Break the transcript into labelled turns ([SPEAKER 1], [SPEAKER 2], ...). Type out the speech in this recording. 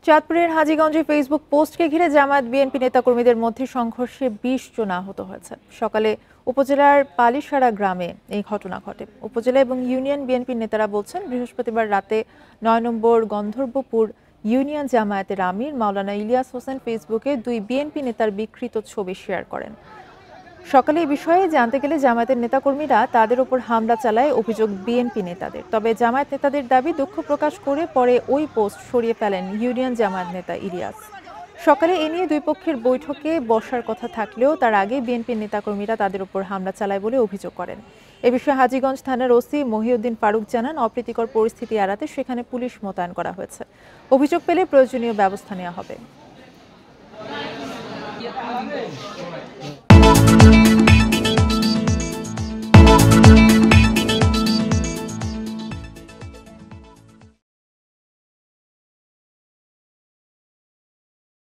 [SPEAKER 1] চাঁদপুরের হাজীগঞ্জে ফেসবুক পোস্টকে ঘিরে জামায়াত বিএনপি নেতাকর্মীদের মধ্যে সংঘর্ষে ২০ জন আহত হয়েছে। সকালে উপজেলার পালিশারা গ্রামে এই ঘটনা ঘটে। উপজেলা এবং ইউনিয়ন বিএনপির নেতারা বলছেন, বৃহস্পতিবার রাতে ৯ নম্বর গন্ধর্বপুর ইউনিয়ন জামায়াতের আমির মাওলানা ইলিয়াস হোসেন ফেসবুকে ২ বিএনপি নেতার বিকৃত ছবি শেয়ার করেন। সকালে এই বিষয়ে জানতে গেলে জামায়াতের নেতাকর্মীরা তাদের উপর হামলা চালায় অভিযোগ বিএনপি নেতাদের। তবে জামায়াত নেতাদের দাবি, দুঃখ প্রকাশ করে পরে ওই পোস্ট সরিয়ে ফেলেন ইউনিয়ন জামায়াত নেতা ইলিয়াস। সকালে এ নিয়ে দুই পক্ষের বৈঠকে বসার কথা থাকলেও তার আগে বিএনপির নেতাকর্মীরা তাদের উপর হামলা চালায় বলে অভিযোগ করেন। এ বিষয়ে হাজীগঞ্জ থানার ওসি মহিউদ্দিন ফারুক জানান, অপ্রীতিকর পরিস্থিতি এড়াতে সেখানে পুলিশ মোতায়েন করা হয়েছে। অভিযোগ পেলে প্রয়োজনীয় ব্যবস্থা নেওয়া হবে।